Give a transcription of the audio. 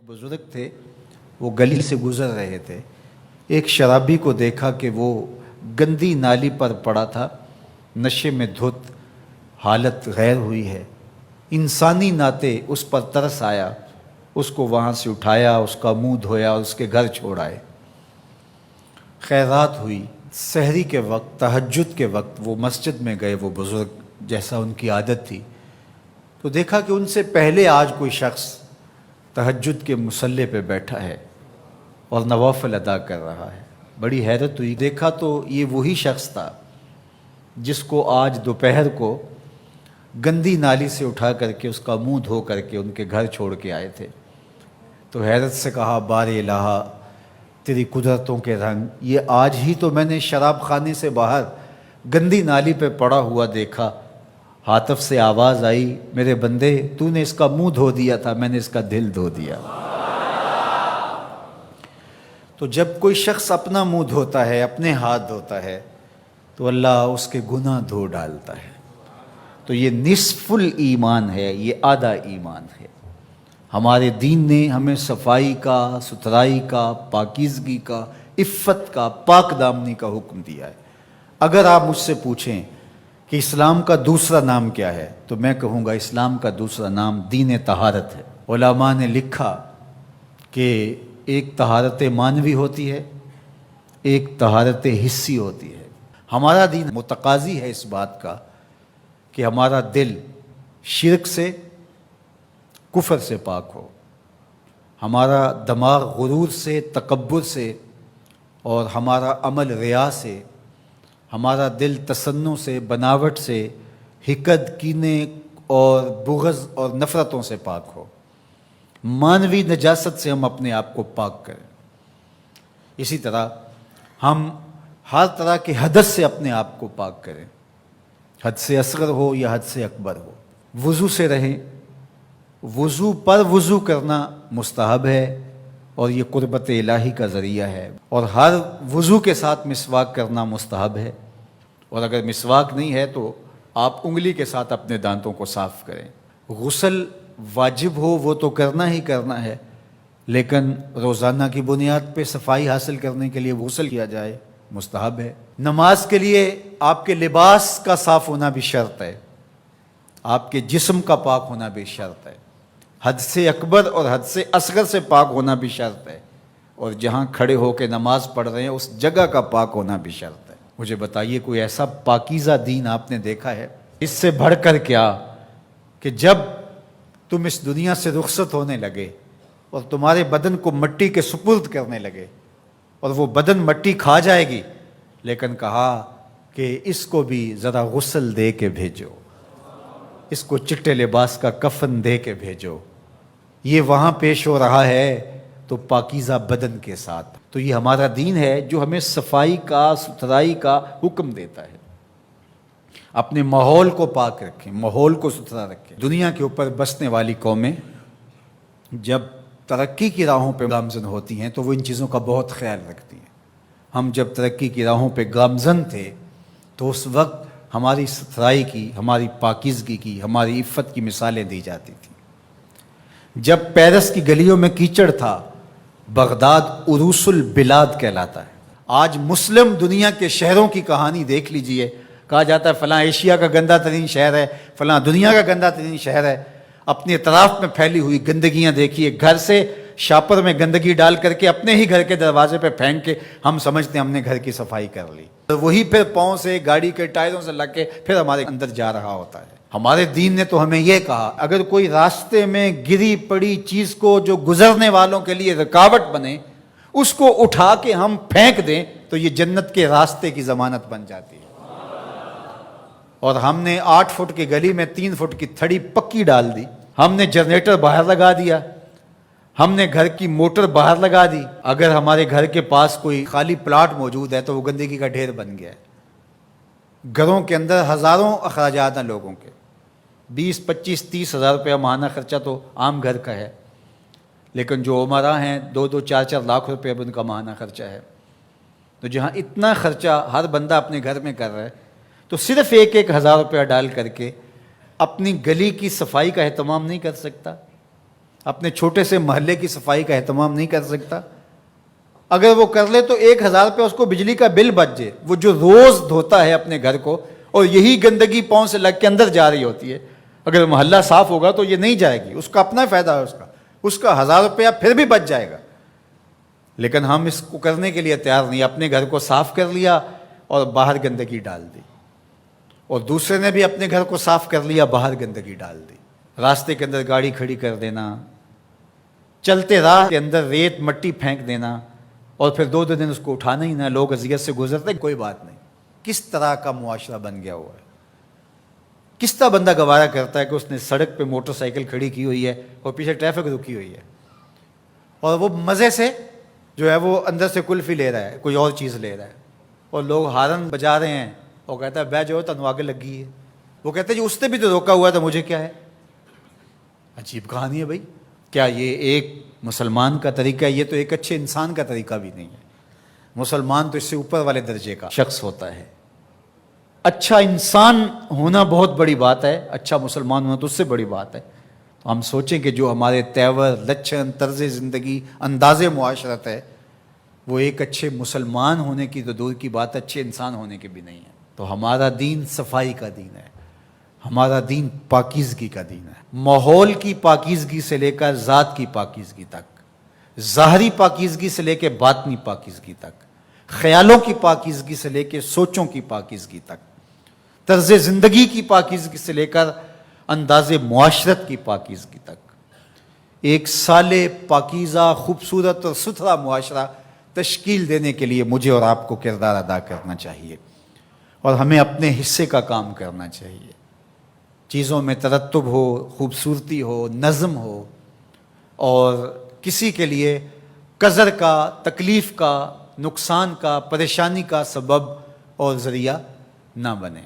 बुजुर्ग थे, वो गली से गुजर रहे थे। एक शराबी को देखा कि वो गंदी नाली पर पड़ा था, नशे में धुत, हालत गैर हुई है। इंसानी नाते उस पर तरस आया, उसको वहाँ से उठाया, उसका मुंह धोया और उसके घर छोड़ आए। खैरात हुई। सहरी के वक्त, तहज्जुद के वक्त वो मस्जिद में गए, वो बुज़ुर्ग, जैसा उनकी आदत थी। तो देखा कि उनसे पहले आज कोई शख्स तहज्जुद के मुसल्ले पे बैठा है और नवाफिल अदा कर रहा है। बड़ी हैरत हुई। देखा तो ये वही शख्स था जिसको आज दोपहर को गंदी नाली से उठा करके उसका मुंह धो करके उनके घर छोड़ के आए थे। तो हैरत से कहा, बारे इलाहा, तेरी कुदरतों के रंग, ये आज ही तो मैंने शराब खाने से बाहर गंदी नाली पे पड़ा हुआ देखा। हातफ से आवाज़ आई, मेरे बंदे, तूने इसका मुंह धो दिया था, मैंने इसका दिल धो दिया। तो जब कोई शख्स अपना मुंह धोता है, अपने हाथ धोता है, तो अल्लाह उसके गुनाह धो डालता है। तो ये निस्फुल ईमान है, ये आधा ईमान है। हमारे दीन ने हमें सफाई का, सुथराई का, पाकीज़गी का, इफ़्फ़त का, पाक दामनी का हुक्म दिया है। अगर आप मुझसे पूछें कि इस्लाम का दूसरा नाम क्या है, तो मैं कहूँगा इस्लाम का दूसरा नाम दीन तहारत है। उलमा ने लिखा कि एक तहारत मानवी होती है, एक तहारत हिस्सी होती है। हमारा दीन मुतकाज़ी है इस बात का कि हमारा दिल शिरक से, कुफर से पाक हो, हमारा दिमाग गुरूर से, तकब्बुर से, और हमारा अमल रिया से, हमारा दिल तसन्नु से, बनावट से, हिकद, कीने और बुग़्ज़ और नफ़रतों से पाक हो। मानवी नजासत से हम अपने आप को पाक करें। इसी तरह हम हर तरह के हदस से अपने आप को पाक करें, हद से असग़र हो या हद से अकबर हो। वज़ू से रहें। वज़ू पर वज़ू करना मुस्तहब है और ये क़ुर्बत इलाही का ज़रिया है। और हर वज़ू के साथ मिसवाक करना मुस्तहब है। और अगर मिसवाक नहीं है तो आप उंगली के साथ अपने दांतों को साफ़ करें। गुस्ल वाजिब हो वो तो करना ही करना है, लेकिन रोज़ाना की बुनियाद पे सफाई हासिल करने के लिए गुस्ल किया जाए, मुस्तहब है। नमाज के लिए आपके लिबास का साफ़ होना भी शर्त है, आपके जिस्म का पाक होना भी शर्त है। हद से अकबर और हद से असग़र से पाक होना भी शर्त है। और जहाँ खड़े होकर नमाज पढ़ रहे हैं उस जगह का पाक होना भी शर्त है। मुझे बताइए, कोई ऐसा पाकीज़ा दीन आपने देखा है? इससे बढ़कर क्या कि जब तुम इस दुनिया से रुखसत होने लगे और तुम्हारे बदन को मिट्टी के सुपुर्द करने लगे और वो बदन मिट्टी खा जाएगी, लेकिन कहा कि इसको भी ज़रा गुस्ल दे के भेजो, इसको चिट्टे लिबास का कफन दे के भेजो। ये वहाँ पेश हो रहा है तो पाकीज़ा बदन के साथ। तो ये हमारा दीन है जो हमें सफाई का, सुथराई का हुक्म देता है। अपने माहौल को पाक रखें, माहौल को सुथरा रखें। दुनिया के ऊपर बसने वाली कौमें जब तरक्की की राहों पे गामज़न होती हैं तो वो इन चीज़ों का बहुत ख्याल रखती हैं। हम जब तरक्की की राहों पे गामज़न थे तो उस वक्त हमारी सुथराई की, हमारी पाकीज़गी की, हमारी इफ़्फ़त की मिसालें दी जाती थी। जब पेरिस की गलियों में कीचड़ था, बगदाद उरूसुल बिलाद कहलाता है। आज मुस्लिम दुनिया के शहरों की कहानी देख लीजिए। कहा जाता है फ़लाँ एशिया का गंदा तरीन शहर है, फ़लाँ दुनिया का गंदा तरीन शहर है। अपनी अतराफ़ में फैली हुई गंदगियाँ देखिए। घर से शापर में गंदगी डाल करके अपने ही घर के दरवाजे पे फेंक के हम समझते हैं हमने घर की सफाई कर ली, तो वही फिर पाँव से, गाड़ी के टायरों से लग के फिर हमारे अंदर जा रहा होता है। हमारे दीन ने तो हमें यह कहा, अगर कोई रास्ते में गिरी पड़ी चीज़ को जो गुजरने वालों के लिए रुकावट बने, उसको उठा के हम फेंक दें तो ये जन्नत के रास्ते की ज़मानत बन जाती है। और हमने 8 फुट की गली में 3 फुट की थड़ी पक्की डाल दी, हमने जनरेटर बाहर लगा दिया, हमने घर की मोटर बाहर लगा दी। अगर हमारे घर के पास कोई खाली प्लाट मौजूद है तो वो गंदगी का ढेर बन गया है। घरों के अंदर हज़ारों अखराजात हैं लोगों के, 20, 25, 30 हज़ार रुपया माहाना खर्चा तो आम घर का है, लेकिन जो उमरा हैं 2-2, 4-4 लाख रुपये अब उनका माहाना खर्चा है। तो जहाँ इतना खर्चा हर बंदा अपने घर में कर रहा है, तो सिर्फ 1-1 हज़ार रुपया डाल करके अपनी गली की सफाई का एहतमाम नहीं कर सकता? اپنے چھوٹے سے محلے کی صفائی کا اہتمام نہیں کر سکتا؟ اگر وہ کر لے تو 1,000 روپے اس کو بجلی کا بل بچ جائے، وہ جو روز دھوتا ہے اپنے گھر کو اور یہی گندگی پاؤں سے لگ کے اندر جا رہی ہوتی ہے، اگر محلہ صاف ہوگا تو یہ نہیں جائے گی، اس کا اپنا فائدہ ہے، اس کا 1,000 روپیہ پھر بھی بچ جائے گا۔ لیکن ہم اس کو کرنے کے لیے تیار نہیں، اپنے گھر کو صاف کر لیا اور باہر گندگی ڈال دی، اور دوسرے نے بھی اپنے گھر کو صاف کر لیا، باہر گندگی ڈال دی، راستے کے اندر گاڑی کھڑی کر دینا، چلتے راہ کے اندر ریت مٹی پھینک دینا، اور پھر 2 دن اس کو اٹھانا ہی نہ، لوگ اذیت سے گزرتے، کوئی بات نہیں۔ کس طرح کا معاشرہ بن گیا ہوا ہے؟ کس طرح بندہ گوارا کرتا ہے کہ اس نے سڑک پہ موٹر سائیکل کھڑی کی ہوئی ہے اور پیچھے ٹریفک رکی ہوئی ہے، اور وہ مزے سے جو ہے وہ اندر سے کلفی لے رہا ہے، کوئی اور چیز لے رہا ہے، اور لوگ ہارن بجا رہے ہیں، اور کہتا ہے بہ جو تنو آگے لگی ہے، وہ کہتے ہیں جی اس نے بھی تو روکا ہوا تھا، مجھے کیا ہے؟ عجیب کہانی ہے بھائی، کیا یہ ایک مسلمان کا طریقہ ہے؟ یہ تو ایک اچھے انسان کا طریقہ بھی نہیں ہے۔ مسلمان تو اس سے اوپر والے درجے کا شخص ہوتا ہے۔ اچھا انسان ہونا بہت بڑی بات ہے، اچھا مسلمان ہونا تو اس سے بڑی بات ہے۔ تو ہم سوچیں کہ جو ہمارے تیور، لچھن، طرز زندگی، انداز معاشرت ہے، وہ ایک اچھے مسلمان ہونے کی تو دور کی بات، اچھے انسان ہونے کی بھی نہیں ہے۔ تو ہمارا دین صفائی کا دین ہے، ہمارا دین پاکیزگی کا دین ہے، ماحول کی پاکیزگی سے لے کر ذات کی پاکیزگی تک، ظاہری پاکیزگی سے لے کے باطنی پاکیزگی تک، خیالوں کی پاکیزگی سے لے کے سوچوں کی پاکیزگی تک، طرز زندگی کی پاکیزگی سے لے کر انداز معاشرت کی پاکیزگی تک، ایک صالح، پاکیزہ، خوبصورت اور ستھرا معاشرہ تشکیل دینے کے لیے مجھے اور آپ کو کردار ادا کرنا چاہیے، اور ہمیں اپنے حصے کا کام کرنا چاہیے۔ چیزوں میں ترتب ہو، خوبصورتی ہو، نظم ہو، اور کسی کے لیے قذر کا، تکلیف کا، نقصان کا، پریشانی کا سبب اور ذریعہ نہ بنے۔